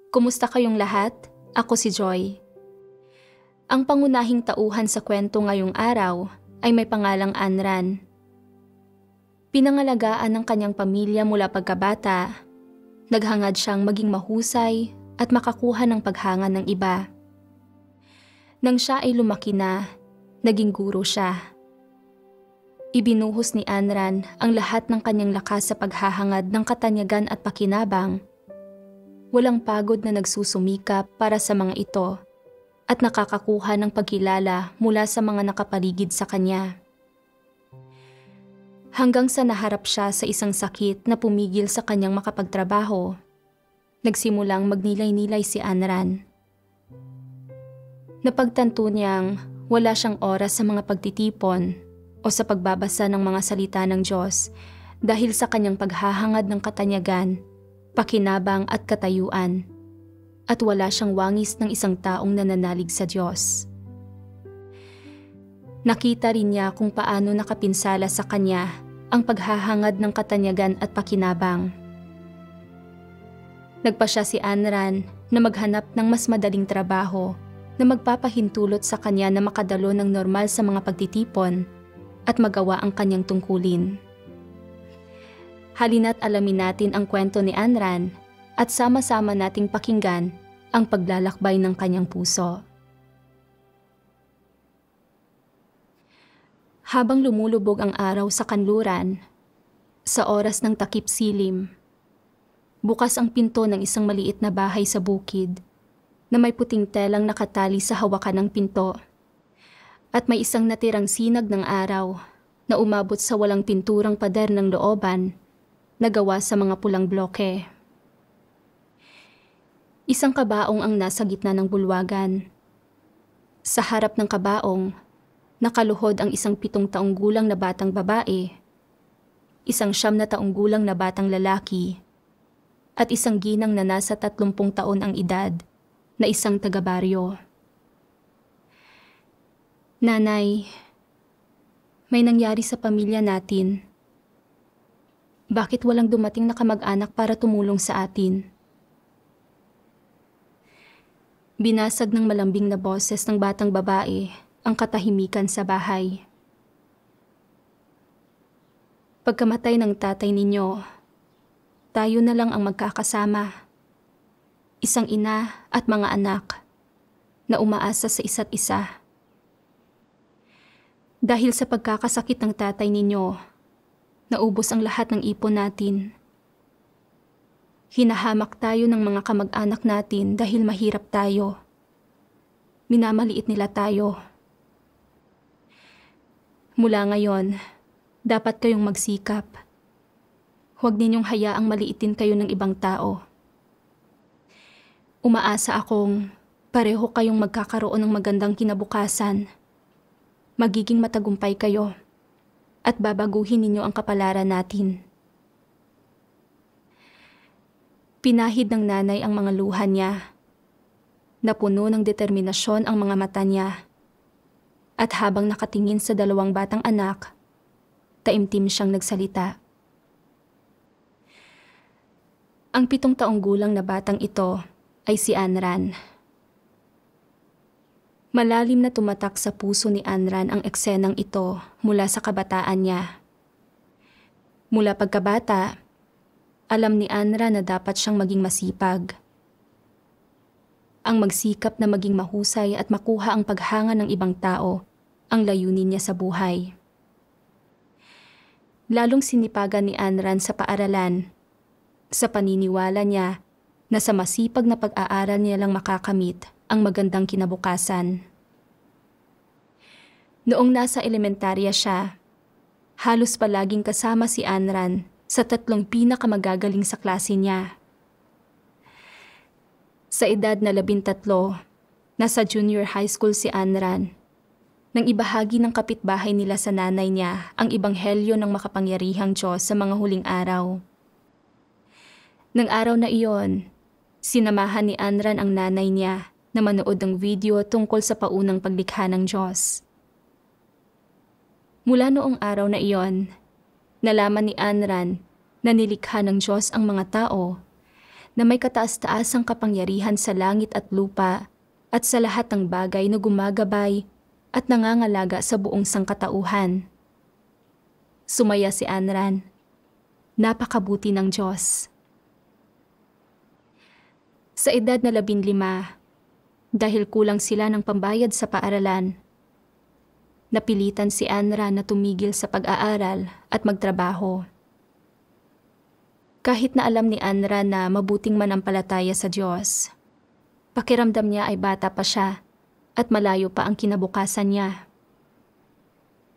Kumusta kayong lahat? Ako si Joy. Ang pangunahing tauhan sa kwento ngayong araw ay may pangalang Anran. Pinangalagaan ng kanyang pamilya mula pagkabata. Naghangad siyang maging mahusay at makakuha ng paghanga ng iba. Nang siya ay lumaki na, naging guro siya. Ibinuhos ni Anran ang lahat ng kanyang lakas sa paghahangad ng katanyagan at pakinabang. Walang pagod na nagsusumikap para sa mga ito at nakakakuha ng pagkilala mula sa mga nakapaligid sa kanya. Hanggang sa naharap siya sa isang sakit na pumigil sa kanyang makapagtrabaho, nagsimulang magnilay-nilay si Anran. Napagtanto niyang wala siyang oras sa mga pagtitipon o sa pagbabasa ng mga salita ng Diyos dahil sa kanyang paghahangad ng katanyagan, pakinabang at katayuan, at wala siyang wangis ng isang taong nananalig sa Diyos. Nakita rin niya kung paano nakapinsala sa kanya ang paghahangad ng katanyagan at pakinabang. Nagpasya si Anran na maghanap ng mas madaling trabaho na magpapahintulot sa kanya na makadalo ng normal sa mga pagtitipon at magawa ang kanyang tungkulin. Halina't alamin natin ang kwento ni Anran at sama-sama nating pakinggan ang paglalakbay ng kanyang puso. Habang lumulubog ang araw sa kanluran, sa oras ng takip silim, bukas ang pinto ng isang maliit na bahay sa bukid na may puting telang nakatali sa hawakan ng pinto at may isang natirang sinag ng araw na umabot sa walang pinturang pader ng looban na gawa sa mga pulang bloke. Isang kabaong ang nasa gitna ng bulwagan. Sa harap ng kabaong, nakaluhod ang isang 7 taong gulang na batang babae, isang 9 taong gulang na batang lalaki, at isang ginang na nasa 30 taon ang edad na isang taga-baryo. Nanay, may nangyari sa pamilya natin. Bakit walang dumating na kamag-anak para tumulong sa atin? Binasag ng malambing na boses ng batang babae ang katahimikan sa bahay. Pagkamatay ng tatay ninyo, tayo na lang ang magkakasama. Isang ina at mga anak na umaasa sa isa't isa. Dahil sa pagkakasakit ng tatay ninyo, naubos ang lahat ng ipon natin. Hinahamak tayo ng mga kamag-anak natin dahil mahirap tayo. Minamaliit nila tayo. Mula ngayon, dapat kayong magsikap. Huwag ninyong hayaang maliitin kayo ng ibang tao. Umaasa akong pareho kayong magkakaroon ng magandang kinabukasan. Magiging matagumpay kayo at babaguhin ninyo ang kapalaran natin. Pinahid ng nanay ang mga luha niya. Napuno ng determinasyon ang mga mata niya. At habang nakatingin sa 2 batang anak, taimtim siyang nagsalita. Ang 7 taong gulang na batang ito ay si Anran. Malalim na tumatak sa puso ni Anran ang eksenang ito mula sa kabataan niya. Mula pagkabata, alam ni Anran na dapat siyang maging masipag. Ang magsikap na maging mahusay at makuha ang paghanga ng ibang tao ang layunin niya sa buhay. Lalong sinipagan ni Anran sa paaralan, sa paniniwala niya na sa masipag na pag-aaral niya lang makakamit ang magandang kinabukasan. Noong nasa elementarya siya, halos palaging kasama si Anran sa 3 pinakamagagaling sa klase niya. Sa edad na 13, nasa junior high school si Anran nang ibahagi ng kapitbahay nila sa nanay niya ang ebanghelyo ng makapangyarihang Diyos sa mga huling araw. Nang araw na iyon, sinamahan ni Anran ang nanay niya na manood ng video tungkol sa paunang paglikha ng Diyos. Mula noong araw na iyon, nalaman ni Anran na nilikha ng Diyos ang mga tao na may kataas-taasang kapangyarihan sa langit at lupa at sa lahat ng bagay na gumagabay at nangangalaga sa buong sangkatauhan. Sumaya si Anran. Napakabuti ng Diyos. Sa edad na 15, dahil kulang sila ng pambayad sa paaralan, napilitan si Anran na tumigil sa pag-aaral at magtrabaho. Kahit na alam ni Anran na mabuting manampalataya sa Diyos, pakiramdam niya ay bata pa siya at malayo pa ang kinabukasan niya.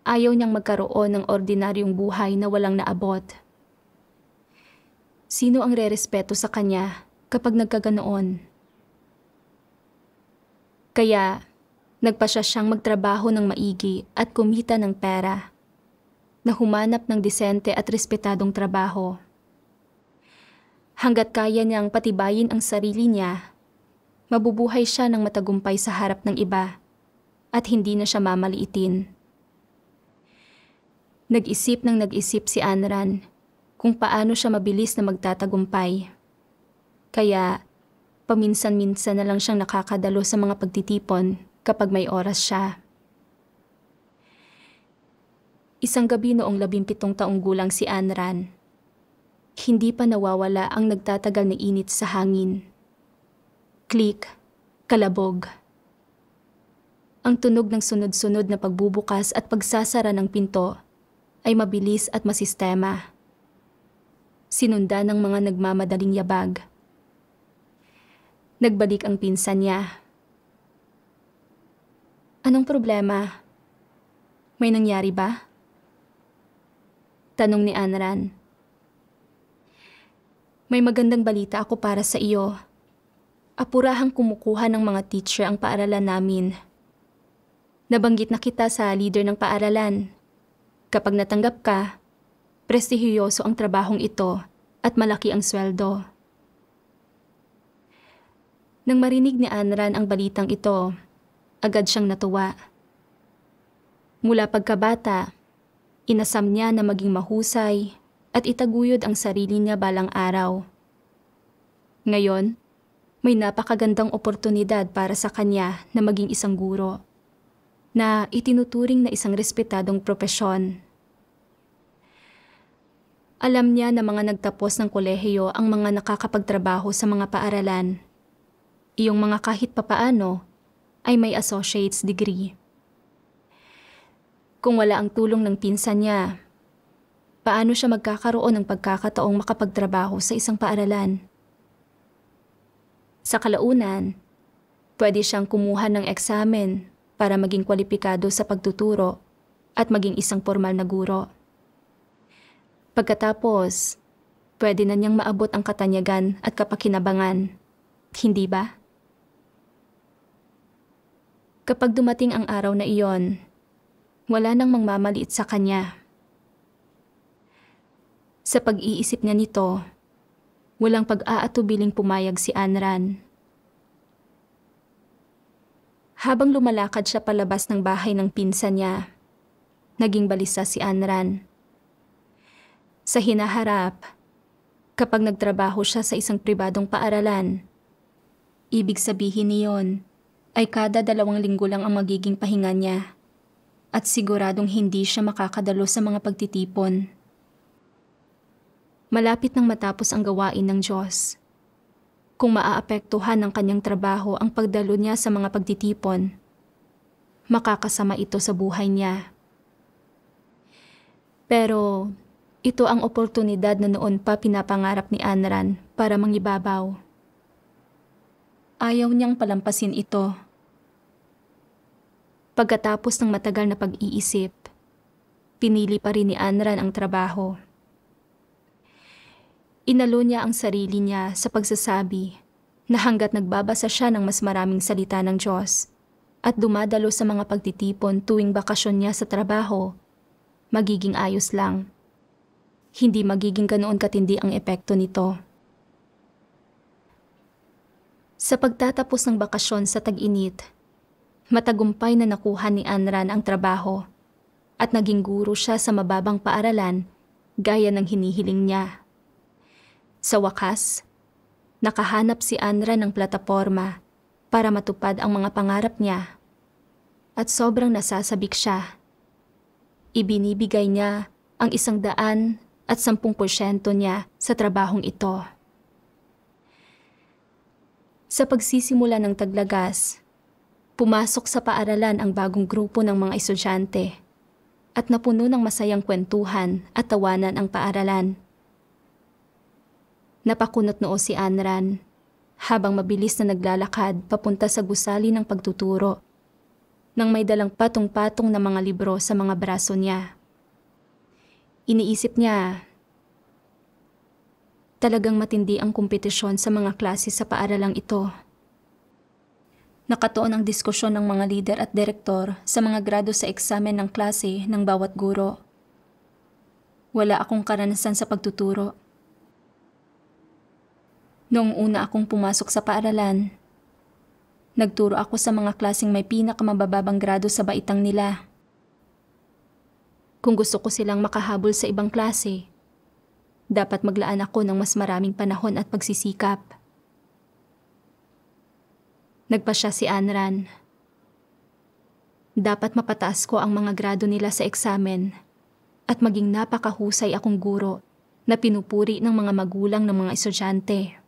Ayaw niyang magkaroon ng ordinaryong buhay na walang naabot. Sino ang rerespeto sa kanya kapag nagkaganoon? Kaya, nagpasya siyang magtrabaho ng maigi at kumita ng pera, na humanap ng disente at respetadong trabaho. Hanggat kaya niyang patibayin ang sarili niya, mabubuhay siya ng matagumpay sa harap ng iba at hindi na siya mamaliitin. Nag-isip si Anran kung paano siya mabilis na magtatagumpay. Kaya, paminsan-minsan na lang siyang nakakadalo sa mga pagtitipon kapag may oras siya. Isang gabi noong 17 taong gulang si Anran, hindi pa nawawala ang nagtatagal na init sa hangin. Klik, kalabog. Ang tunog ng sunod-sunod na pagbubukas at pagsasara ng pinto ay mabilis at masistema. Sinundan ng mga nagmamadaling yabag. Nagbalik ang pinsan niya. Anong problema? May nangyari ba? Tanong ni Anran. May magandang balita ako para sa iyo. Apurahang kumukuha ng mga teacher ang paaralan namin. Nabanggit na kita sa leader ng paaralan. Kapag natanggap ka, prestihiyoso ang trabahong ito at malaki ang sweldo. Nang marinig ni Anran ang balitang ito, agad siyang natuwa. Mula pagkabata, inasam niya na maging mahusay at itaguyod ang sarili niya balang araw. Ngayon, may napakagandang oportunidad para sa kanya na maging isang guro, na itinuturing na isang respetadong propesyon. Alam niya na mga nagtapos ng kolehiyo ang mga nakakapagtrabaho sa mga paaralan. Iyong mga kahit papaano ay may associate's degree. Kung wala ang tulong ng pinsan niya, paano siya magkakaroon ng pagkakataong makapagtrabaho sa isang paaralan? Sa kalaunan, pwede siyang kumuha ng eksamen para maging kwalipikado sa pagtuturo at maging isang formal na guro. Pagkatapos, pwede na niyang maabot ang katanyagan at kapakinabangan, hindi ba? Kapag dumating ang araw na iyon, wala nang mangmamaliit sa kanya. Sa pag-iisip niya nito, walang pag-aatubiling pumayag si Anran. Habang lumalakad siya palabas ng bahay ng pinsan niya, naging balisa si Anran. Sa hinaharap, kapag nagtrabaho siya sa isang pribadong paaralan, ibig sabihin niyon ay kada 2 linggo lang ang magiging pahinga niya at siguradong hindi siya makakadalo sa mga pagtitipon. Malapit nang matapos ang gawain ng Diyos. Kung maaapektuhan ng kanyang trabaho ang pagdalo niya sa mga pagtitipon, makakasama ito sa buhay niya. Pero ito ang oportunidad na noon pa pinapangarap ni Anran para mangibabaw. Ayaw niyang palampasin ito. Pagkatapos ng matagal na pag-iisip, pinili pa rin ni Anran ang trabaho. Inalo niya ang sarili niya sa pagsasabi na hanggat nagbabasa siya ng mas maraming salita ng Diyos at dumadalo sa mga pagtitipon tuwing bakasyon niya sa trabaho, magiging ayos lang. Hindi magiging ganoon katindi ang epekto nito. Sa pagtatapos ng bakasyon sa tag-init, matagumpay na nakuha ni Anran ang trabaho at naging guro siya sa mababang paaralan gaya ng hinihiling niya. Sa wakas, Nakahanap si Anran ng plataporma para matupad ang mga pangarap niya. At sobrang nasasabik siya. Ibinibigay niya ang 110% niya sa trabahong ito. Sa pagsisimula ng Taglagas, pumasok sa paaralan ang bagong grupo ng mga estudyante at napuno ng masayang kwentuhan at tawanan ang paaralan. Napakunot noo si Anran habang mabilis na naglalakad papunta sa gusali ng pagtuturo nang may dalang patong-patong na mga libro sa mga braso niya. Iniisip niya, talagang matindi ang kompetisyon sa mga klase sa paaralang ito. Nakatuon ang diskusyon ng mga lider at direktor sa mga grado sa eksamen ng klase ng bawat guro. Wala akong karanasan sa pagtuturo. Noong una akong pumasok sa paaralan, nagturo ako sa mga klaseng may pinakamabababang grado sa baitang nila. Kung gusto ko silang makahabol sa ibang klase, dapat maglaan ako ng mas maraming panahon at pagsisikap. Nagpasya si Anran. Dapat mapataas ko ang mga grado nila sa eksamen at maging napakahusay akong guro na pinupuri ng mga magulang ng mga estudyante.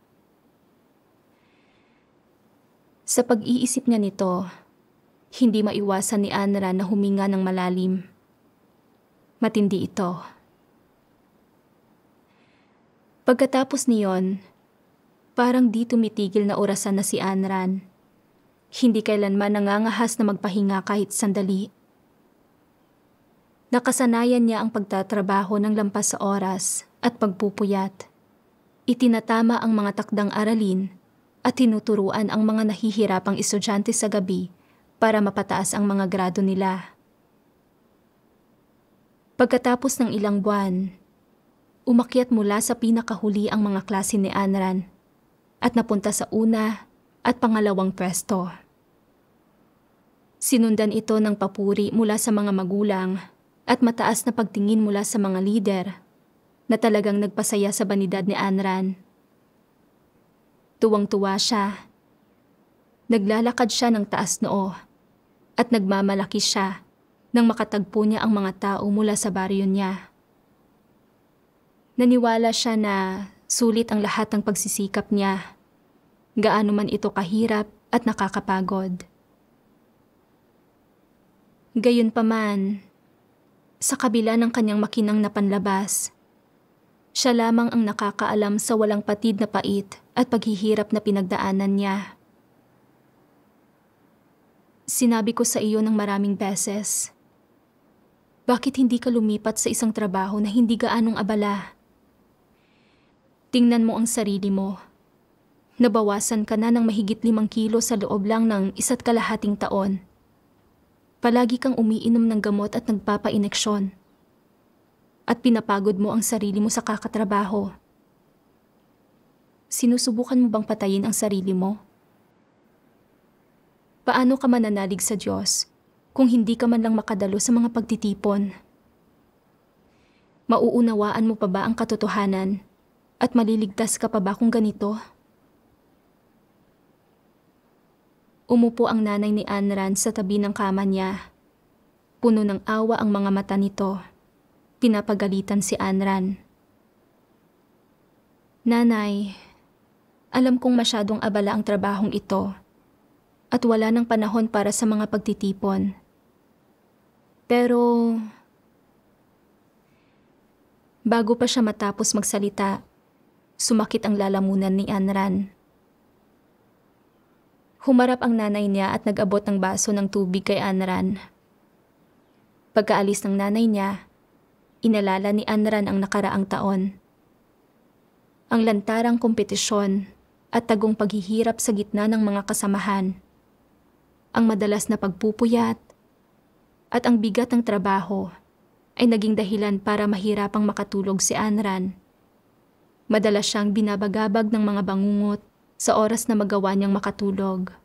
Sa pag-iisip niya nito, hindi maiwasan ni Anran na huminga ng malalim. Matindi ito. Pagkatapos niyon, parang di tumitigil na orasan na si Anran. Hindi kailanman nangangahas na magpahinga kahit sandali. Nakasanayan niya ang pagtatrabaho ng lampas sa oras at pagpupuyat. Itinatama ang mga takdang aralin at tinuturuan ang mga nahihirapang estudyante sa gabi para mapataas ang mga grado nila. Pagkatapos ng ilang buwan, umakyat mula sa pinakahuli ang mga klase ni Anran at napunta sa una at pangalawang pwesto. Sinundan ito ng papuri mula sa mga magulang at mataas na pagtingin mula sa mga lider na talagang nagpasaya sa banidad ni Anran. Tuwang-tuwa siya. Naglalakad siya ng taas noo at nagmamalaki siya nang makatagpo niya ang mga tao mula sa baryo niya. Naniwala siya na sulit ang lahat ng pagsisikap niya, gaano man ito kahirap at nakakapagod. Gayunpaman, sa kabila ng kanyang makinang na panlabas, siya lamang ang nakakaalam sa walang patid na pait at paghihirap na pinagdaanan niya. Sinabi ko sa iyo ng maraming beses, bakit hindi ka lumipat sa isang trabaho na hindi gaanong abala? Tingnan mo ang sarili mo. Nabawasan ka na ng mahigit 5 kilo sa loob lang ng 1.5 taon. Palagi kang umiinom ng gamot at nagpapaineksyon. At pinapagod mo ang sarili mo sa kakatrabaho. Sinusubukan mo bang patayin ang sarili mo? Paano ka mananalig sa Diyos kung hindi ka man lang makadalo sa mga pagtitipon? Mauunawaan mo pa ba ang katotohanan at maliligtas ka pa ba kung ganito? Umupo ang nanay ni Anran sa tabi ng kama niya. Puno ng awa ang mga mata nito. Pinapagalitan si Anran. Nanay, alam kong masyadong abala ang trabahong ito at wala ng panahon para sa mga pagtitipon. Pero, bago pa siya matapos magsalita, sumakit ang lalamunan ni Anran. Humarap ang nanay niya at nag-abot ng baso ng tubig kay Anran. Pagkaalis ng nanay niya, inalala ni Anran ang nakaraang taon. Ang lantarang kompetisyon at tagong paghihirap sa gitna ng mga kasamahan. Ang madalas na pagpupuyat at ang bigat ng trabaho ay naging dahilan para mahirapang makatulog si Anran. Madalas siyang binabagabag ng mga bangungot sa oras na magawa niyang makatulog.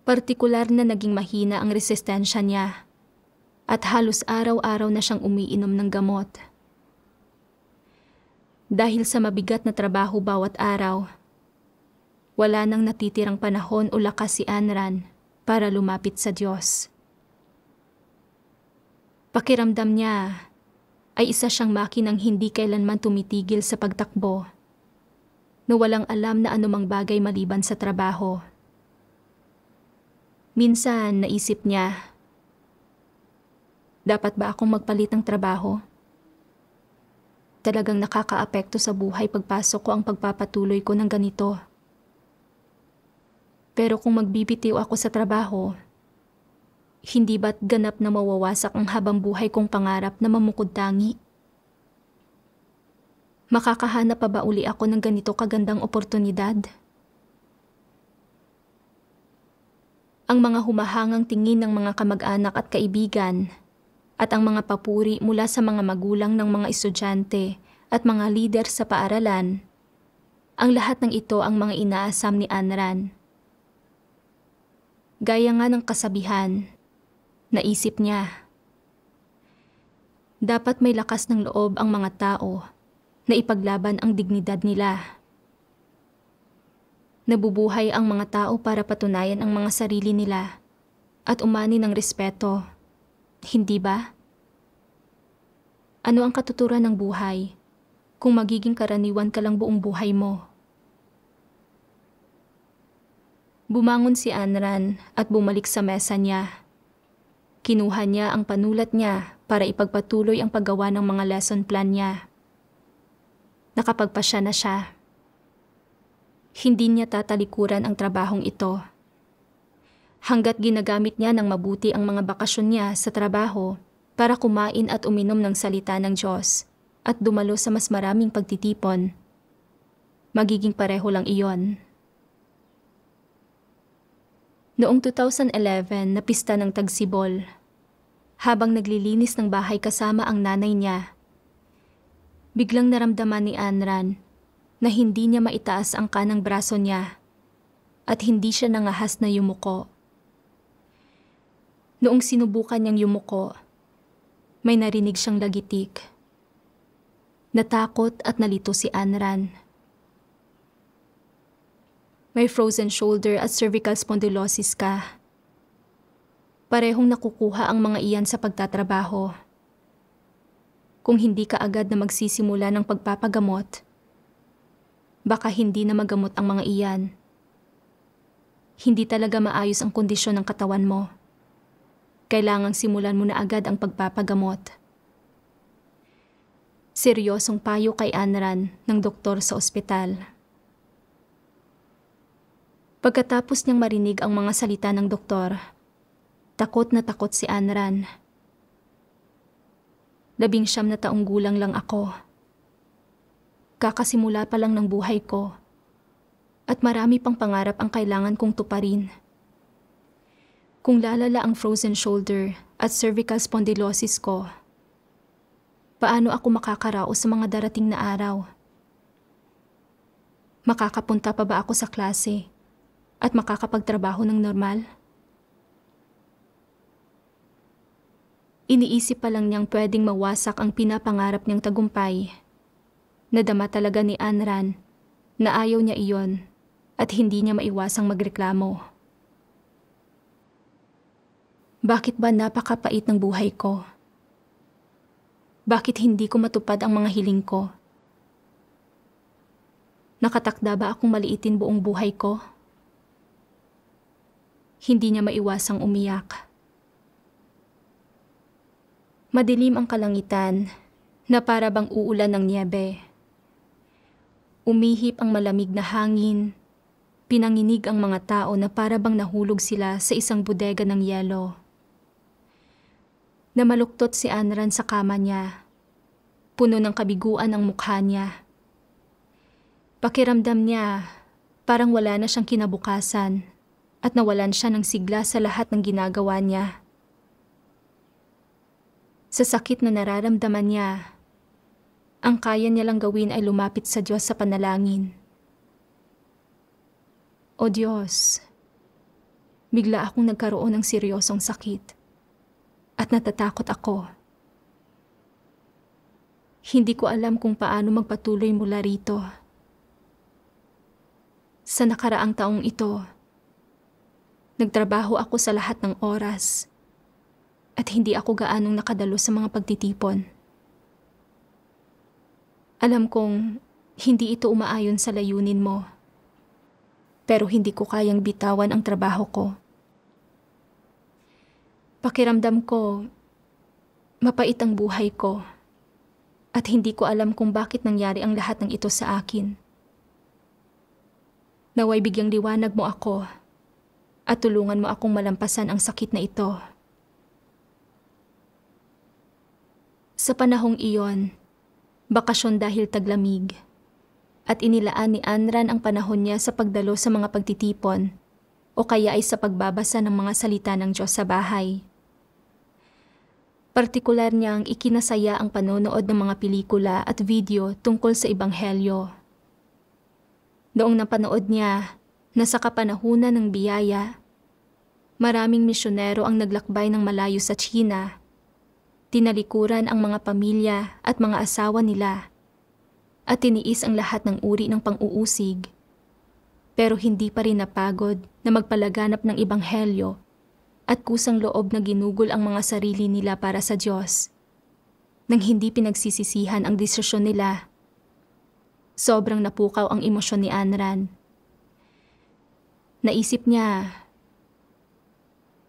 Partikular na naging mahina ang resistensya niya at halos araw-araw na siyang umiinom ng gamot. Dahil sa mabigat na trabaho bawat araw, wala nang natitirang panahon o lakas si Anran para lumapit sa Diyos. Pakiramdam niya ay isa siyang makinang hindi kailanman tumitigil sa pagtakbo, na walang alam na anumang bagay maliban sa trabaho. Minsan naisip niya, dapat ba akong magpalit ng trabaho? Talagang nakakaapekto sa buhay pagpasok ko ang pagpapatuloy ko ng ganito. Pero kung magbibitiw ako sa trabaho, hindi ba't ganap na mawawasak ang habang buhay kong pangarap na mamukod tangi? Makakahanap pa ba uli ako ng ganito kagandang oportunidad? Ang mga humahangang tingin ng mga kamag-anak at kaibigan at ang mga papuri mula sa mga magulang ng mga estudyante at mga lider sa paaralan, ang lahat ng ito ang mga inaasam ni Anran. Gaya nga ng kasabihan, naisip niya, dapat may lakas ng loob ang mga tao na ipaglaban ang dignidad nila. Nabubuhay ang mga tao para patunayan ang mga sarili nila at umani ng respeto, hindi ba? Ano ang katuturan ng buhay kung magiging karaniwan ka lang buong buhay mo? Bumangon si Anran at bumalik sa mesa niya. Kinuha niya ang panulat niya para ipagpatuloy ang paggawa ng mga lesson plan niya. Nakapagpasya na siya. Hindi niya tatalikuran ang trabahong ito. Hanggat ginagamit niya ng mabuti ang mga bakasyon niya sa trabaho para kumain at uminom ng salita ng Diyos at dumalo sa mas maraming pagtitipon, magiging pareho lang iyon. Noong 2011 na pista ng Tagsibol, habang naglilinis ng bahay kasama ang nanay niya, biglang naramdaman ni Anran na hindi niya maitaas ang kanang braso niya at hindi siya nangahas na yumuko. Noong sinubukan niyang yumuko, may narinig siyang lagitik. Natakot at nalito si Anran. May frozen shoulder at cervical spondylosis ka. Parehong nakukuha ang mga iyan sa pagtatrabaho. Kung hindi ka agad na magsisimula ng pagpapagamot, baka hindi na magamot ang mga iyan. Hindi talaga maayos ang kondisyon ng katawan mo. Kailangang simulan mo na agad ang pagpapagamot. Seryosong payo kay Anran ng doktor sa ospital. Pagkatapos niyang marinig ang mga salita ng doktor, takot na takot si Anran. 19 na taong gulang lang ako. Kakasimula pa lang ng buhay ko at marami pang pangarap ang kailangan kong tuparin. Kung lalala ang frozen shoulder at cervical spondylosis ko, paano ako makakaraos sa mga darating na araw? Makakapunta pa ba ako sa klase at makakapagtrabaho ng normal? Iniisip pa lang niyang pwedeng mawasak ang pinapangarap niyang tagumpay. Nadama talaga ni Anran na ayaw niya iyon at hindi niya maiwasang magreklamo. Bakit ba napakapait ng buhay ko? Bakit hindi ko matupad ang mga hiling ko? Nakatakda ba akong maliitin buong buhay ko? Hindi niya maiwasang umiyak. Madilim ang kalangitan na para bang uulan ng niyebe. Umihip ang malamig na hangin. Pinanginig ang mga tao na para bang nahulog sila sa isang bodega ng yelo. Namaluktot si Anran sa kama niya. Puno ng kabiguan ang mukha niya. Pakiramdam niya parang wala na siyang kinabukasan at nawalan siya ng sigla sa lahat ng ginagawa niya. Sa sakit na nararamdaman niya, ang kaya niya lang gawin ay lumapit sa Diyos sa panalangin. O Diyos, bigla akong nagkaroon ng seryosong sakit at natatakot ako. Hindi ko alam kung paano magpatuloy mula rito. Sa nakaraang taong ito, nagtrabaho ako sa lahat ng oras at hindi ako gaanong nakadalo sa mga pagtitipon. Alam kong hindi ito umaayon sa layunin mo, pero hindi ko kayang bitawan ang trabaho ko. Pakiramdam ko, mapait ang buhay ko at hindi ko alam kung bakit nangyari ang lahat ng ito sa akin. Naway bigyang liwanag mo ako at tulungan mo akong malampasan ang sakit na ito. Sa panahong iyon, bakasyon dahil taglamig, at inilaan ni Anran ang panahon niya sa pagdalo sa mga pagtitipon o kaya ay sa pagbabasa ng mga salita ng Diyos sa bahay. Partikular niyang ikinasaya ang panonood ng mga pelikula at video tungkol sa Ebanghelyo. Noong napanood niya na sa kapanahunan ng biyaya, maraming misyonero ang naglakbay ng malayo sa China. Tinalikuran ang mga pamilya at mga asawa nila at tiniis ang lahat ng uri ng pang-uusig. Pero hindi pa rin napagod na magpalaganap ng Ebanghelyo at kusang loob na ginugol ang mga sarili nila para sa Diyos nang hindi pinagsisisihan ang desisyon nila. Sobrang napukaw ang emosyon ni Anran. Naisip niya,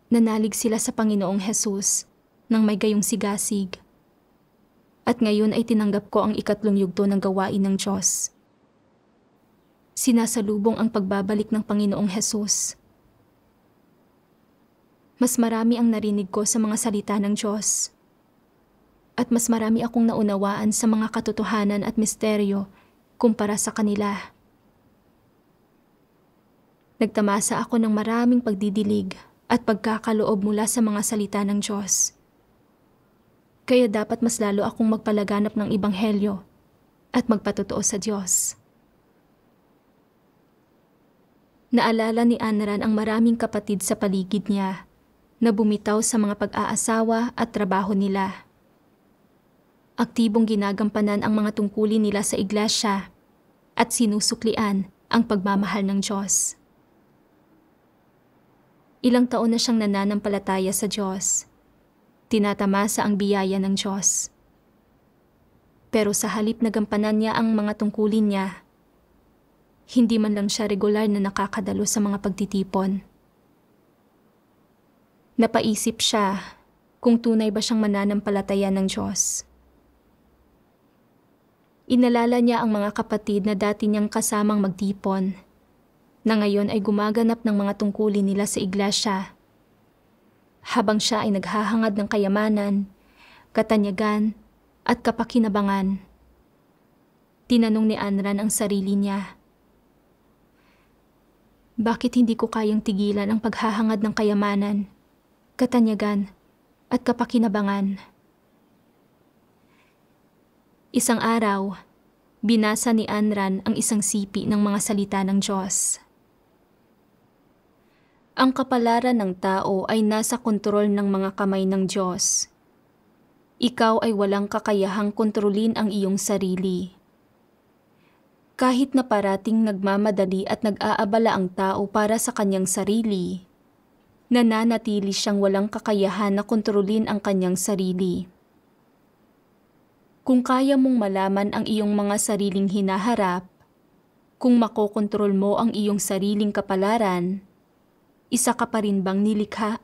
nanalig sila sa Panginoong Hesus nang may gayong sigasig. At ngayon ay tinanggap ko ang ikatlong yugto ng gawain ng Diyos. Sinasalubong ang pagbabalik ng Panginoong Hesus. Mas marami ang narinig ko sa mga salita ng Diyos. At mas marami akong naunawaan sa mga katotohanan at misteryo kumpara sa kanila. Nagtamasa ako ng maraming pagdidilig at pagkakaloob mula sa mga salita ng Diyos. Kaya dapat mas lalo akong magpalaganap ng Ebanghelyo at magpatotoo sa Diyos. Naalala ni Anran ang maraming kapatid sa paligid niya na bumitaw sa mga pag-aasawa at trabaho nila. Aktibong ginagampanan ang mga tungkulin nila sa iglesia at sinusuklian ang pagmamahal ng Diyos. Ilang taon na siyang nananampalataya sa Diyos. Tinatamasa ang biyaya ng Diyos. Pero sa halip na gampanan niya ang mga tungkulin niya, hindi man lang siya regular na nakakadalo sa mga pagtitipon. Napaisip siya kung tunay ba siyang mananampalataya ng Diyos. Inalala niya ang mga kapatid na dati niyang kasamang magtipon, na ngayon ay gumaganap ng mga tungkulin nila sa iglesia. Habang siya ay naghahangad ng kayamanan, katanyagan, at kapakinabangan. Tinanong ni Anran ang sarili niya, bakit hindi ko kayang tigilan ang paghahangad ng kayamanan, katanyagan, at kapakinabangan? Isang araw, binasa ni Anran ang isang sipi ng mga salita ng Diyos. Ang kapalaran ng tao ay nasa kontrol ng mga kamay ng Diyos. Ikaw ay walang kakayahang kontrolin ang iyong sarili. Kahit na parating nagmamadali at nag-aabala ang tao para sa kanyang sarili, nananatili siyang walang kakayahan na kontrolin ang kanyang sarili. Kung kaya mong malaman ang iyong mga sariling hinaharap, kung makokontrol mo ang iyong sariling kapalaran, isa ka pa rin bang nilikha?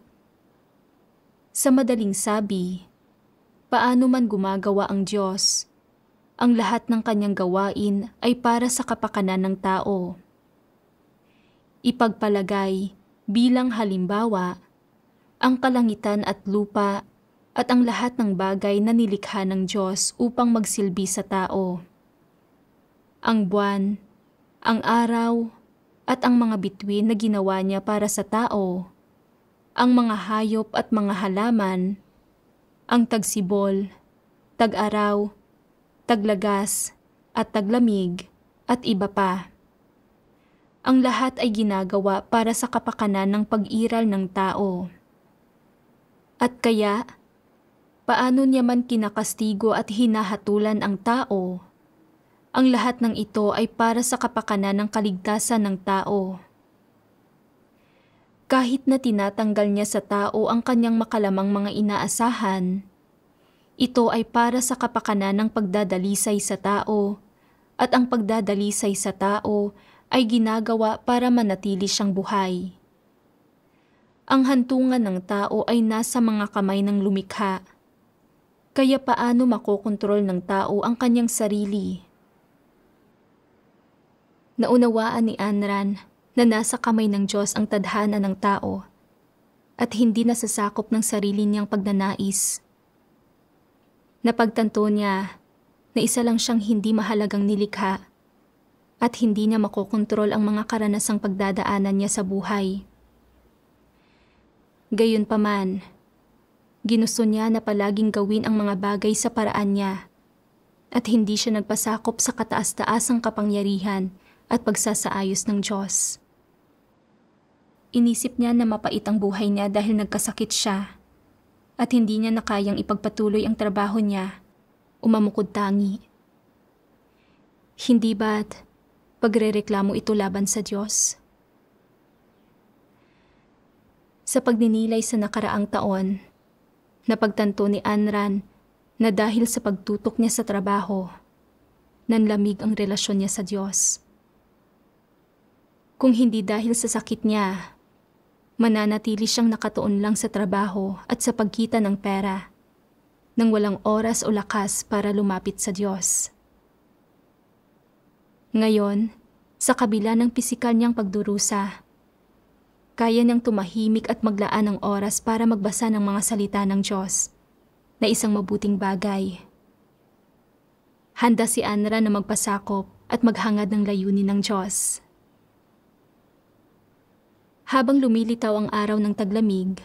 Sa madaling sabi, paano man gumagawa ang Diyos, ang lahat ng kanyang gawain ay para sa kapakanan ng tao. Ipagpalagay bilang halimbawa, ang kalangitan at lupa at ang lahat ng bagay na nilikha ng Diyos upang magsilbi sa tao. Ang buwan, ang araw, at ang mga bituin na ginawa niya para sa tao, ang mga hayop at mga halaman, ang tagsibol, tag-araw, taglagas, at taglamig, at iba pa. Ang lahat ay ginagawa para sa kapakanan ng pag-iral ng tao. At kaya, paano niya man kinakastigo at hinahatulan ang tao, ang lahat ng ito ay para sa kapakanan ng kaligtasan ng tao. Kahit na tinatanggal niya sa tao ang kanyang makalamang mga inaasahan, ito ay para sa kapakanan ng pagdadalisay sa tao, at ang pagdadalisay sa tao ay ginagawa para manatili siyang buhay. Ang hantungan ng tao ay nasa mga kamay ng lumikha, kaya paano makokontrol ng tao ang kanyang sarili? Naunawaan ni Anran na nasa kamay ng Diyos ang tadhana ng tao at hindi nasasakop ng sarili niyang pagnanais. Napagtanto niya na isa lang siyang hindi mahalagang nilikha at hindi niya makokontrol ang mga karanasang pagdadaanan niya sa buhay. Gayunpaman, ginusto niya na palaging gawin ang mga bagay sa paraan niya at hindi siya nagpasakop sa kataas-taasang kapangyarihan at pagsasaayos ng Diyos. Inisip niya na mapait ang buhay niya dahil nagkasakit siya at hindi niya na kayang ipagpatuloy ang trabaho niya o mamukod tangi. Hindi ba't pagrereklamo ito laban sa Diyos? Sa pagninilay sa nakaraang taon, napagtanto ni Anran na dahil sa pagtutok niya sa trabaho, nanlamig ang relasyon niya sa Diyos. Kung hindi dahil sa sakit niya, mananatili siyang nakatuon lang sa trabaho at sa pagkita ng pera, nang walang oras o lakas para lumapit sa Diyos. Ngayon, sa kabila ng pisikal niyang pagdurusa, kaya niyang tumahimik at maglaan ng oras para magbasa ng mga salita ng Diyos na isang mabuting bagay. Handa si Anran na magpasakop at maghangad ng layunin ng Diyos. Habang lumilitaw ang araw ng taglamig,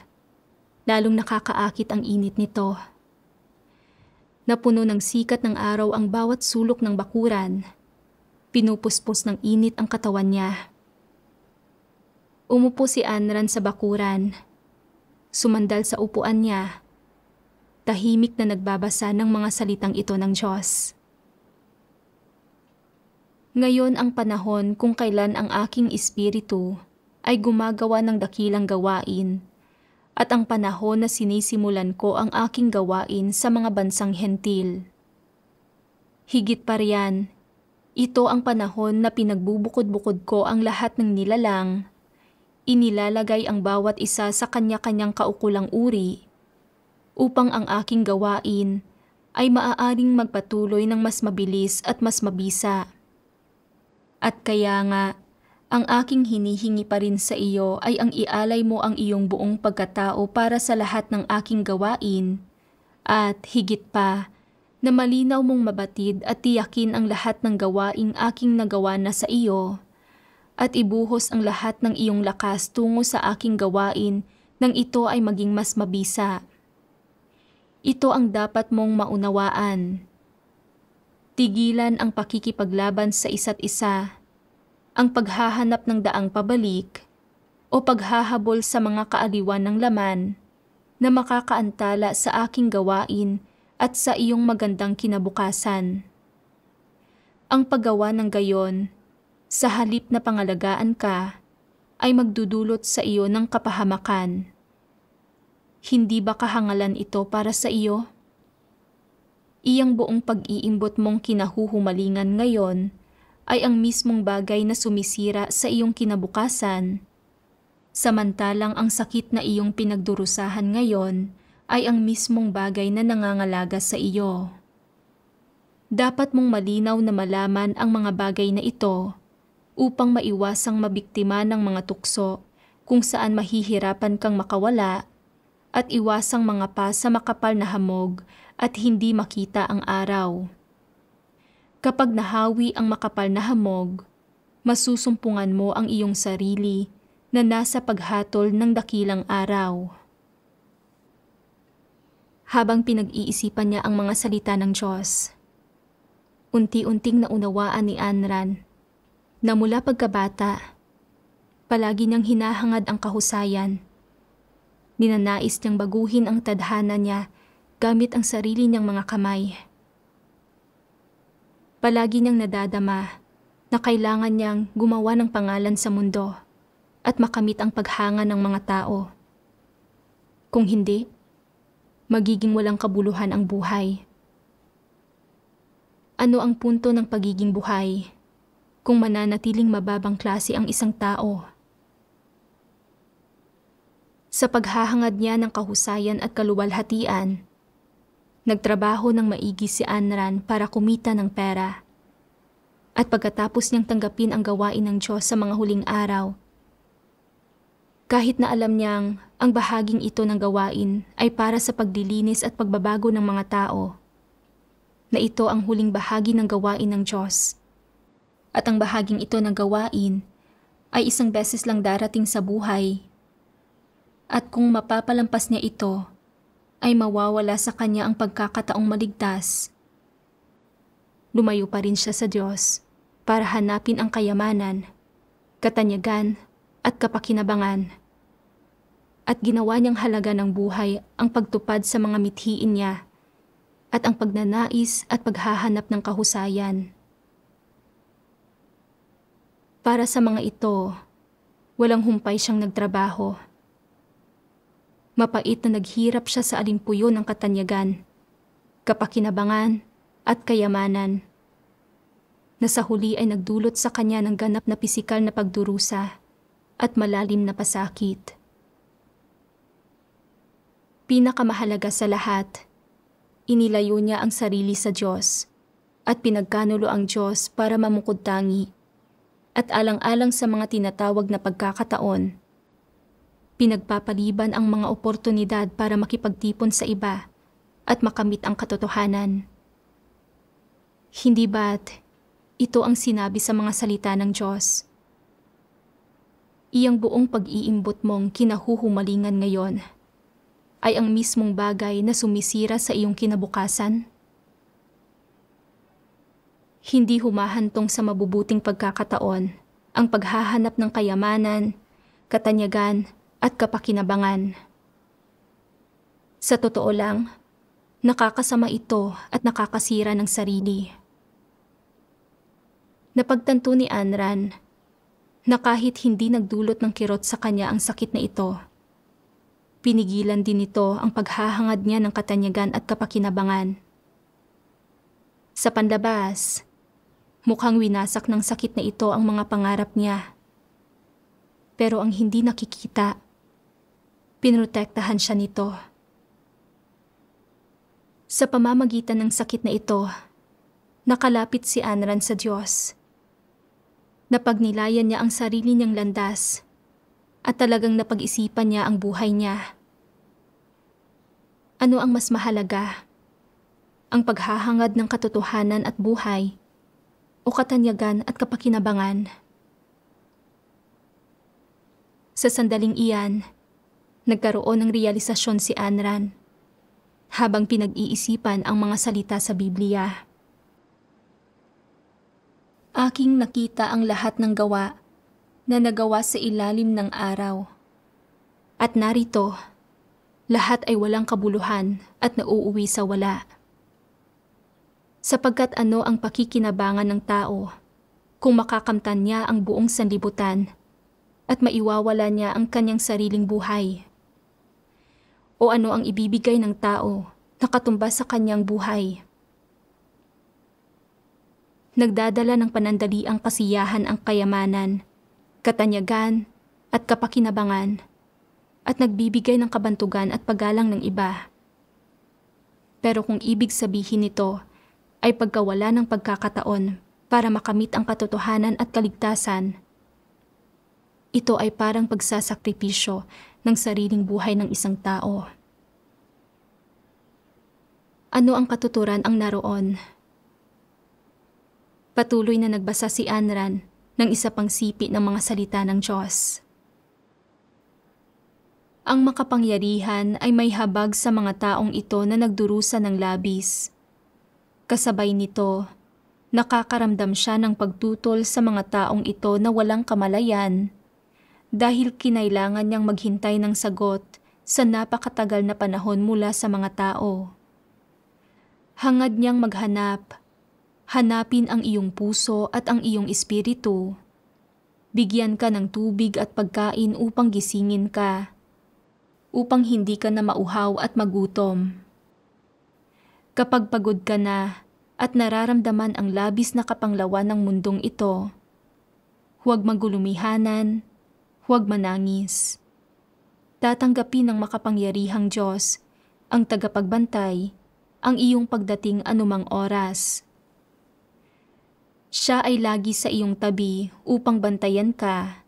lalong nakakaakit ang init nito. Napuno ng sikat ng araw ang bawat sulok ng bakuran. Pinupuspos ng init ang katawan niya. Umupo si Anran sa bakuran. Sumandal sa upuan niya. Tahimik na nagbabasa ng mga salitang ito ng Diyos. Ngayon ang panahon kung kailan ang aking espiritu ay gumagawa ng dakilang gawain at ang panahon na sinisimulan ko ang aking gawain sa mga bansang hentil. Higit pa riyan, ito ang panahon na pinagbubukod-bukod ko ang lahat ng nilalang, inilalagay ang bawat isa sa kanya-kanyang kaukulang uri, upang ang aking gawain ay maaaring magpatuloy ng mas mabilis at mas mabisa. At kaya nga, ang aking hinihingi pa rin sa iyo ay ang ialay mo ang iyong buong pagkatao para sa lahat ng aking gawain at higit pa na malinaw mong mabatid at tiyakin ang lahat ng gawaing aking nagawa na sa iyo at ibuhos ang lahat ng iyong lakas tungo sa aking gawain nang ito ay maging mas mabisa. Ito ang dapat mong maunawaan. Tigilan ang pakikipaglaban sa isa't isa, ang paghahanap ng daang pabalik o paghahabol sa mga kaaliwan ng laman na makakaantala sa aking gawain at sa iyong magandang kinabukasan. Ang paggawa ng gayon, sa halip na pangalagaan ka, ay magdudulot sa iyo ng kapahamakan. Hindi ba kahangalan ito para sa iyo? Iyang buong pag-iimbot mong kinahuhumalingan ngayon ay ang mismong bagay na sumisira sa iyong kinabukasan, samantalang ang sakit na iyong pinagdurusahan ngayon ay ang mismong bagay na nangangalaga sa iyo. Dapat mong malinaw na malaman ang mga bagay na ito upang maiwasang mabiktima ng mga tukso kung saan mahihirapan kang makawala at iwasang mga pa sa makapal na hamog at hindi makita ang araw. Kapag nahawi ang makapal na hamog, masusumpungan mo ang iyong sarili na nasa paghatol ng dakilang araw. Habang pinag-iisipan niya ang mga salita ng Diyos, unti-unting naunawaan ni Anran na mula pagkabata, palagi niyang hinahangad ang kahusayan. Ninanais niyang baguhin ang tadhana niya gamit ang sarili niyang mga kamay. Palagi niyang nadadama na kailangan niyang gumawa ng pangalan sa mundo at makamit ang paghanga ng mga tao. Kung hindi, magiging walang kabuluhan ang buhay. Ano ang punto ng pagiging buhay kung mananatiling mababang klase ang isang tao? Sa paghahangad niya ng kahusayan at kaluwalhatian, nagtrabaho ng maigi si Anran para kumita ng pera. At pagkatapos niyang tanggapin ang gawain ng Diyos sa mga huling araw, kahit na alam niyang ang bahaging ito ng gawain ay para sa paglilinis at pagbabago ng mga tao, na ito ang huling bahagi ng gawain ng Diyos. At ang bahaging ito ng gawain ay isang beses lang darating sa buhay. At kung mapapalampas niya ito, ay mawawala sa kanya ang pagkakataong maligtas. Lumayo pa rin siya sa Diyos para hanapin ang kayamanan, katanyagan at kapakinabangan. At ginawa niyang halaga ng buhay ang pagtupad sa mga mithiin niya at ang pagnanais at paghahanap ng kahusayan. Para sa mga ito, walang humpay siyang nagtrabaho. Mapait na naghirap siya sa alimpuyo ng katanyagan, kapakinabangan at kayamanan, na sa huli ay nagdulot sa kanya ng ganap na pisikal na pagdurusa at malalim na pasakit. Pinakamahalaga sa lahat, inilayo niya ang sarili sa Diyos at pinagkanulo ang Diyos para mamukod-tangi at alang-alang sa mga tinatawag na pagkakataon. Pinagpapaliban ang mga oportunidad para makipagtipon sa iba at makamit ang katotohanan. Hindi ba't ito ang sinabi sa mga salita ng Diyos? Iyang buong pag-iimbot mong kinahuhumalingan ngayon ay ang mismong bagay na sumisira sa iyong kinabukasan? Hindi humahantong sa mabubuting pagkakataon ang paghahanap ng kayamanan, katanyagan at kapakinabangan. Sa totoo lang, nakakasama ito at nakakasira ng sarili. Napagtanto ni Anran na kahit hindi nagdulot ng kirot sa kanya ang sakit na ito, pinigilan din nito ang paghahangad niya ng katanyagan at kapakinabangan. Sa panlabas, mukhang winasak ng sakit na ito ang mga pangarap niya. Pero ang hindi nakikita, pinrotektahan siya nito. Sa pamamagitan ng sakit na ito, nakalapit si Anran sa Diyos. Napagnilayan niya ang sarili niyang landas at talagang napag-isipan niya ang buhay niya. Ano ang mas mahalaga? Ang paghahangad ng katotohanan at buhay o katanyagan at kapakinabangan? Sa sandaling iyan, nagkaroon ng realisasyon si Anran habang pinag-iisipan ang mga salita sa Biblia. Aking nakita ang lahat ng gawa na nagawa sa ilalim ng araw. At narito, lahat ay walang kabuluhan at nauuwi sa wala. Sapagkat ano ang pakikinabangan ng tao kung makakamtan niya ang buong sanlibutan at maiwawala niya ang kanyang sariling buhay? O ano ang ibibigay ng tao na katumbas sa kanyang buhay? Nagdadala ng panandaliang kasiyahan ang kayamanan, katanyagan at kapakinabangan, at nagbibigay ng kabantugan at paggalang ng iba. Pero kung ibig sabihin nito ay pagkawala ng pagkakataon para makamit ang katotohanan at kaligtasan, ito ay parang pagsasakripisyo ng sariling buhay ng isang tao. Ano ang katuturan ang naroon? Patuloy na nagbasa si Anran ng isa pang sipi ng mga salita ng Diyos. Ang makapangyarihan ay may habag sa mga taong ito na nagdurusa ng labis. Kasabay nito, nakakaramdam siya ng pagtutol sa mga taong ito na walang kamalayan dahil kinailangan niyang maghintay ng sagot sa napakatagal na panahon mula sa mga tao. Hangad niyang maghanap. Hanapin ang iyong puso at ang iyong espiritu. Bigyan ka ng tubig at pagkain upang gisingin ka, upang hindi ka na mauhaw at magutom. Kapag pagod ka na at nararamdaman ang labis na kapanglawan ng mundong ito, huwag magulumihanan, huwag manangis. Tatanggapin ng makapangyarihang Diyos, ang tagapagbantay, ang iyong pagdating anumang oras. Siya ay lagi sa iyong tabi upang bantayan ka,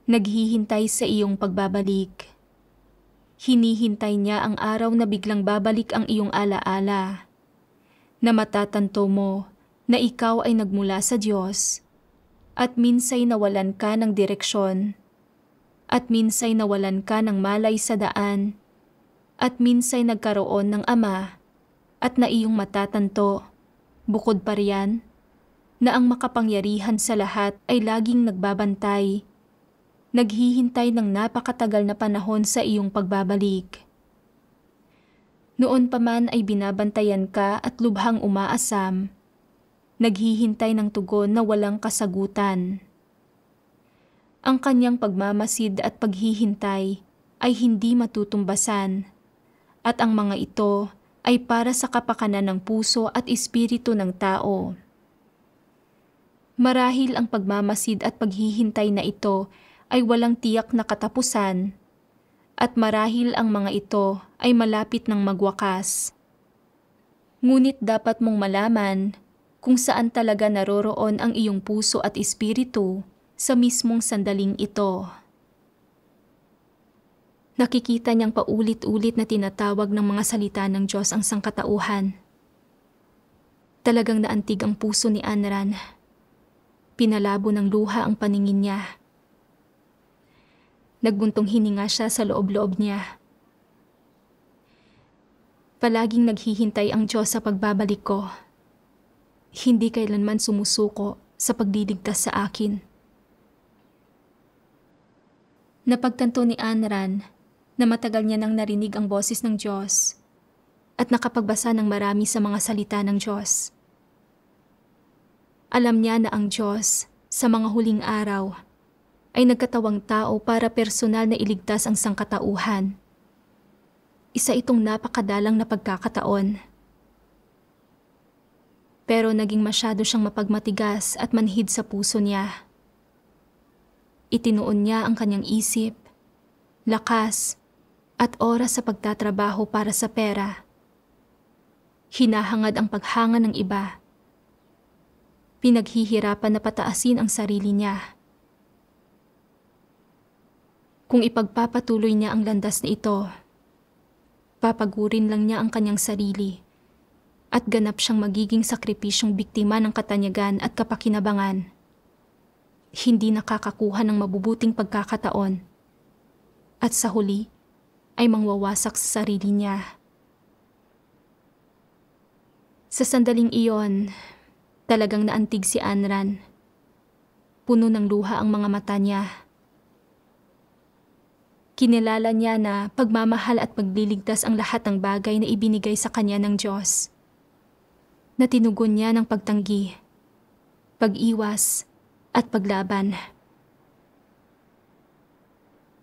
naghihintay sa iyong pagbabalik. Hinihintay niya ang araw na biglang babalik ang iyong alaala, na matatanto mo na ikaw ay nagmula sa Diyos, at minsay nawalan ka ng direksyon, at minsay nawalan ka ng malay sa daan, at minsay nagkaroon ng ama, at na iyong matatanto, bukod pa riyan, na ang makapangyarihan sa lahat ay laging nagbabantay, naghihintay ng napakatagal na panahon sa iyong pagbabalik. Noon pa man ay binabantayan ka at lubhang umaasam, naghihintay ng tugon na walang kasagutan. Ang kanyang pagmamasid at paghihintay ay hindi matutumbasan, at ang mga ito ay para sa kapakanan ng puso at espiritu ng tao. Marahil ang pagmamasid at paghihintay na ito ay walang tiyak na katapusan, at marahil ang mga ito ay malapit ng magwakas. Ngunit dapat mong malaman kung saan talaga naroroon ang iyong puso at espiritu sa mismong sandaling ito. Nakikita niyang paulit-ulit na tinatawag ng mga salita ng Diyos ang sangkatauhan. Talagang naantig ang puso ni Anran. Pinalabo ng luha ang paningin niya. Nagbuntong hininga siya sa loob-loob niya. Palaging naghihintay ang Diyos sa pagbabalik ko. Hindi kailanman sumusuko sa pagliligtas sa akin. Napagtanto ni Anran na matagal niya nang narinig ang boses ng Diyos at nakapagbasa ng marami sa mga salita ng Diyos. Alam niya na ang Diyos, sa mga huling araw, ay nagkatawang tao para personal na iligtas ang sangkatauhan. Isa itong napakadalang na pagkakataon. Pero naging masyado siyang mapagmatigas at manhid sa puso niya. Itinuon niya ang kanyang isip, lakas, at oras sa pagtatrabaho para sa pera. Hinahangad ang paghanga ng iba. Pinaghihirapan na pataasin ang sarili niya. Kung ipagpapatuloy niya ang landas na ito, papagurin lang niya ang kanyang sarili at ganap siyang magiging sakripisyong biktima ng katanyagan at kapakinabangan. Hindi nakakakuha ng mabubuting pagkakataon at sa huli ay mangwawasak sa sarili niya. Sa sandaling iyon, talagang naantig si Anran. Puno ng luha ang mga mata niya. Kinilala niya na pagmamahal at pagliligtas ang lahat ng bagay na ibinigay sa kanya ng Diyos. Natinugon niya ng pagtanggi, pag-iwas, at paglaban.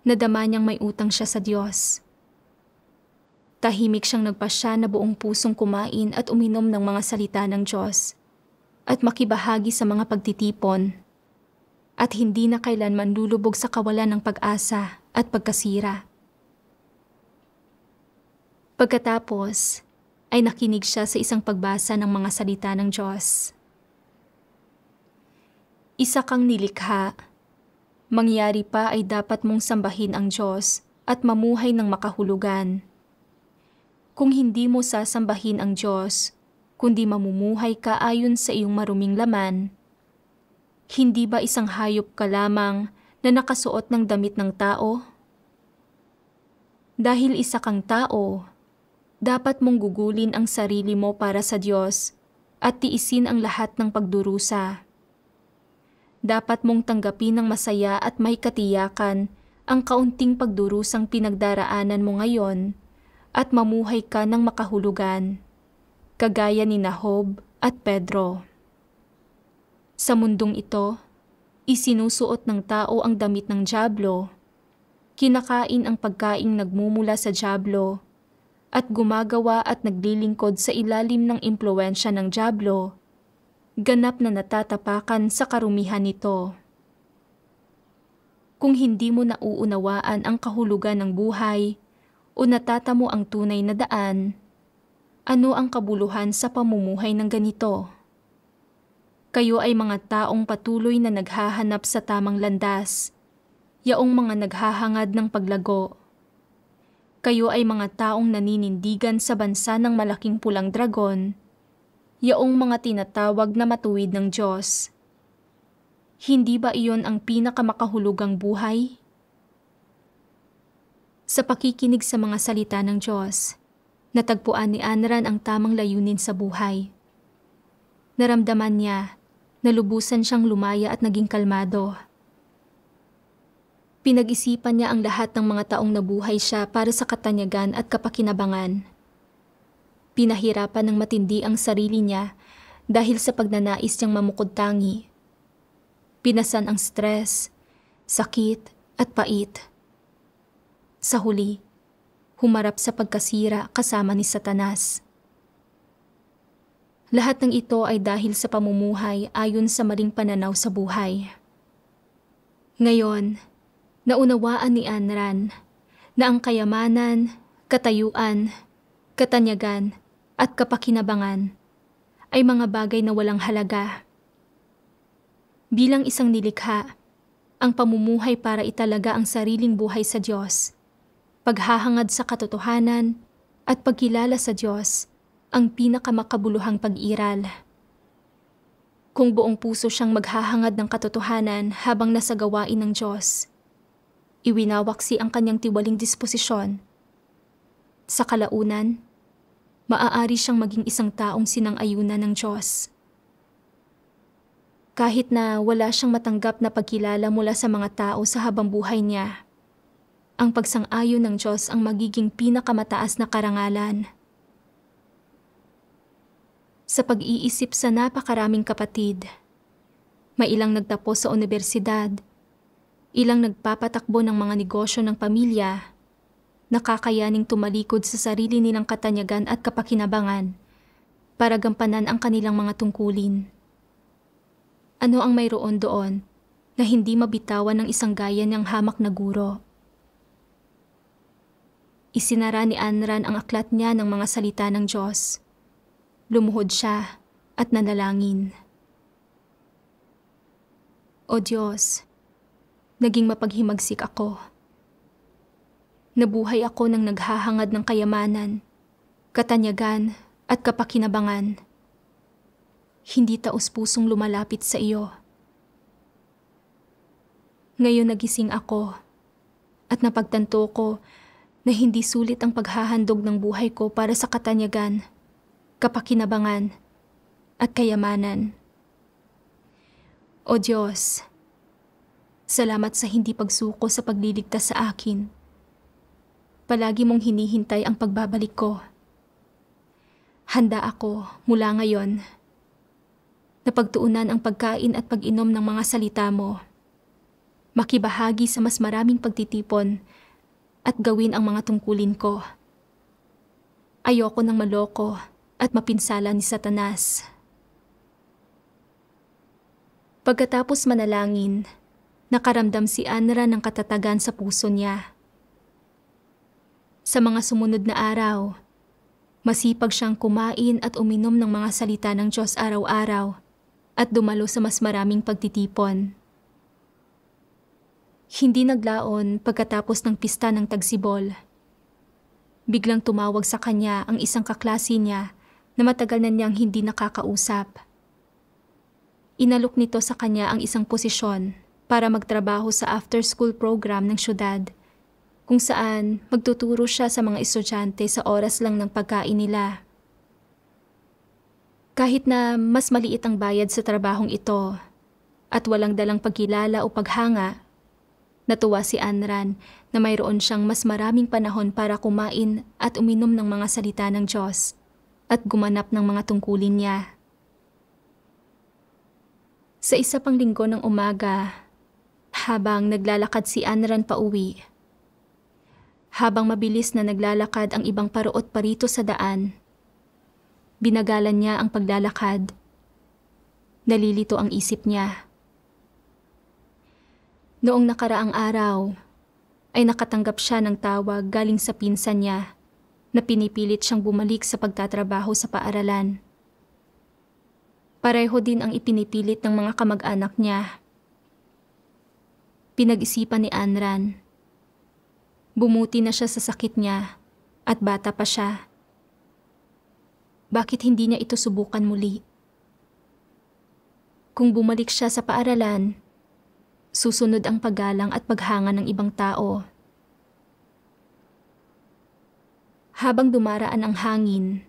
Nadama niyang may utang siya sa Diyos. Tahimik siyang nagpasya na buong pusong kumain at uminom ng mga salita ng Diyos at makibahagi sa mga pagtitipon at hindi na kailanman lulubog sa kawalan ng pag-asa at pagkasira. Pagkatapos ay nakinig siya sa isang pagbasa ng mga salita ng Diyos. Isa kang nilikha. Mangyari pa ay dapat mong sambahin ang Diyos at mamuhay ng makahulugan. Kung hindi mo sasambahin ang Diyos, kundi mamumuhay ka ayon sa iyong maruming laman, hindi ba isang hayop ka lamang na nakasuot ng damit ng tao? Dahil isa kang tao, dapat mong gugulin ang sarili mo para sa Diyos at tiisin ang lahat ng pagdurusa. Dapat mong tanggapin ng masaya at may katiyakan ang kaunting pagdurusang pinagdaraanan mo ngayon at mamuhay ka ng makahulugan. kagaya ni Job at Pedro. Sa mundong ito, isinusuot ng tao ang damit ng dyablo, kinakain ang pagkaing nagmumula sa dyablo, at gumagawa at naglilingkod sa ilalim ng impluwensya ng dyablo, ganap na natatapakan sa karumihan nito. Kung hindi mo nauunawaan ang kahulugan ng buhay o natatamo ang tunay na daan, ano ang kabuluhan sa pamumuhay ng ganito? Kayo ay mga taong patuloy na naghahanap sa tamang landas, yaong mga naghahangad ng paglago. Kayo ay mga taong naninindigan sa bansa ng malaking pulang dragon, yaong mga tinatawag na matuwid ng Diyos. Hindi ba iyon ang pinakamakahulugang buhay? Sa pakikinig sa mga salita ng Diyos, natagpuan ni Anran ang tamang layunin sa buhay. Naramdaman niya na lubusan siyang lumaya at naging kalmado. Pinag-isipan niya ang lahat ng mga taong nabuhay siya para sa katanyagan at kapakinabangan. Pinahirapan ng matindi ang sarili niya dahil sa pagnanais niyang mamukod-tangi. Pinasan ang stress, sakit at pait. Sa huli, humarap sa pagkasira kasama ni Satanas. Lahat ng ito ay dahil sa pamumuhay ayon sa maling pananaw sa buhay. Ngayon, naunawaan ni Anran na ang kayamanan, katayuan, katanyagan at kapakinabangan ay mga bagay na walang halaga. Bilang isang nilikha, ang pamumuhay para italaga ang sariling buhay sa Diyos, paghahangad sa katotohanan at pagkilala sa Diyos ang pinakamakabuluhang pag-iral. Kung buong puso siyang maghahangad ng katotohanan habang nasa gawain ng Diyos, iwinawaksi ang kanyang tiwaling disposisyon. Sa kalaunan, maaari siyang maging isang taong sinang-ayunan ng Diyos. Kahit na wala siyang matanggap na pagkilala mula sa mga tao sa habang buhay niya, ang pagsang-ayon ng Diyos ang magiging pinakamataas na karangalan. Sa pag-iisip sa napakaraming kapatid, may ilang nagtapos sa universidad, ilang nagpapatakbo ng mga negosyo ng pamilya, nakakayaning tumalikod sa sarili nilang katanyagan at kapakinabangan para gampanan ang kanilang mga tungkulin. Ano ang mayroon doon na hindi mabitawan ng isang gaya niyang hamak na guro? Isinara ni Anran ang aklat niya ng mga salita ng Diyos. Lumuhod siya at nanalangin. O Diyos, naging mapaghimagsik ako. Nabuhay ako ng naghahangad ng kayamanan, katanyagan at kapakinabangan. Hindi taos-pusong lumalapit sa iyo. Ngayon nagising ako at napagtanto ko na hindi sulit ang paghahandog ng buhay ko para sa katanyagan, kapakinabangan at kayamanan. O Diyos, salamat sa hindi pagsuko sa pagliligtas sa akin. Palagi mong hinihintay ang pagbabalik ko. Handa ako mula ngayon na pagtuunan ang pagkain at pag-inom ng mga salita mo, makibahagi sa mas maraming pagtitipon at gawin ang mga tungkulin ko. Ayoko nang maloko at mapinsala ni Satanas. Pagkatapos manalangin, nakaramdam si Anran ng katatagan sa puso niya. Sa mga sumunod na araw, masipag siyang kumain at uminom ng mga salita ng Diyos araw-araw at dumalo sa mas maraming pagtitipon. Hindi naglaon pagkatapos ng pista ng tagsibol. Biglang tumawag sa kanya ang isang kaklase niya na matagal na niyang hindi nakakausap. Inalok nito sa kanya ang isang posisyon para magtrabaho sa after-school program ng syudad, kung saan magtuturo siya sa mga estudyante sa oras lang ng pagkain nila. Kahit na mas maliit ang bayad sa trabahong ito at walang dalang pagkilala o paghanga, natuwa si Anran na mayroon siyang mas maraming panahon para kumain at uminom ng mga salita ng Diyos at gumanap ng mga tungkulin niya. Sa isa pang linggo ng umaga, habang naglalakad si Anran pauwi, habang mabilis na naglalakad ang ibang parot parito sa daan, binagalan niya ang paglalakad. Nalilito ang isip niya. Noong nakaraang araw, ay nakatanggap siya ng tawag galing sa pinsan niya na pinipilit siyang bumalik sa pagtatrabaho sa paaralan. Pareho din ang ipinipilit ng mga kamag-anak niya. Pinag-isipan ni Anran. Bumuti na siya sa sakit niya at bata pa siya. Bakit hindi niya ito subukan muli? Kung bumalik siya sa paaralan, susunod ang paggalang at paghanga ng ibang tao. Habang dumaraan ang hangin,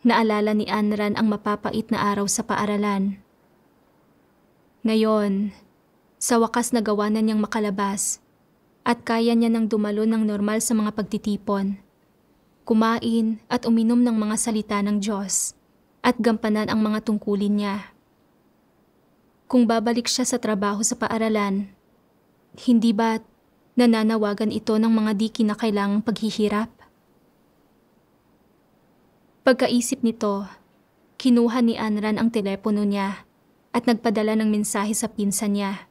naalala ni Anran ang mapapait na araw sa paaralan. Ngayon, sa wakas nagawa na niyang makalabas at kaya niya nang dumalo ng normal sa mga pagtitipon, kumain at uminom ng mga salita ng Diyos at gampanan ang mga tungkulin niya. Kung babalik siya sa trabaho sa paaralan, hindi ba't nananawagan ito ng mga di kinakailangang paghihirap? Pagkaisip nito, kinuha ni Anran ang telepono niya at nagpadala ng mensahe sa pinsan niya.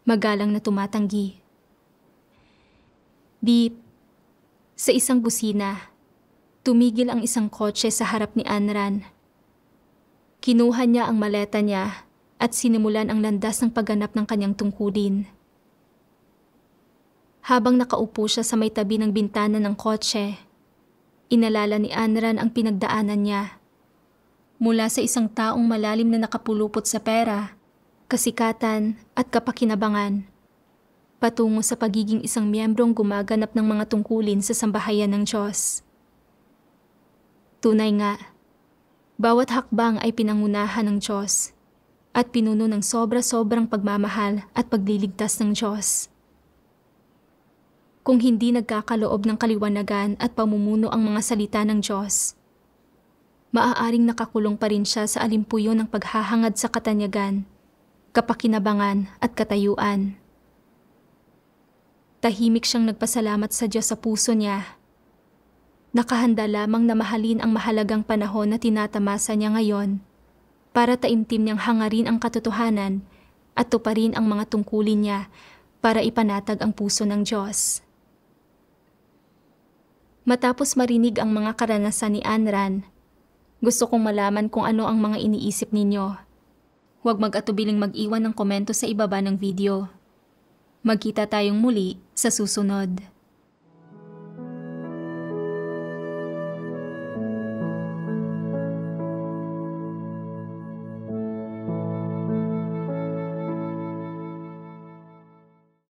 Magalang na tumatanggi. Beep. Sa isang busina, tumigil ang isang kotse sa harap ni Anran. Kinuha niya ang maleta niya at sinimulan ang landas ng pagganap ng kanyang tungkulin. Habang nakaupo siya sa may tabi ng bintana ng kotse, inalala ni Anran ang pinagdaanan niya. Mula sa isang taong malalim na nakapulupot sa pera, kasikatan at kapakinabangan, patungo sa pagiging isang miyembrong gumaganap ng mga tungkulin sa sambahayan ng Diyos. Tunay nga, bawat hakbang ay pinangunahan ng Diyos at pinuno ng sobra-sobrang pagmamahal at pagliligtas ng Diyos. Kung hindi nagkakaloob ng kaliwanagan at pamumuno ang mga salita ng Diyos, maaaring nakakulong pa rin siya sa alimpuyo ng paghahangad sa katanyagan, kapakinabangan at katayuan. Tahimik siyang nagpasalamat sa Diyos sa puso niya. Nakahanda lamang na mahalin ang mahalagang panahon na tinatamasa niya ngayon para taimtim niyang hangarin ang katotohanan at tuparin ang mga tungkulin niya para ipanatag ang puso ng Diyos. Matapos marinig ang mga karanasan ni Anran, gusto kong malaman kung ano ang mga iniisip ninyo. Huwag mag-atubiling mag-iwan ng komento sa ibaba ng video. Magkita tayong muli sa susunod.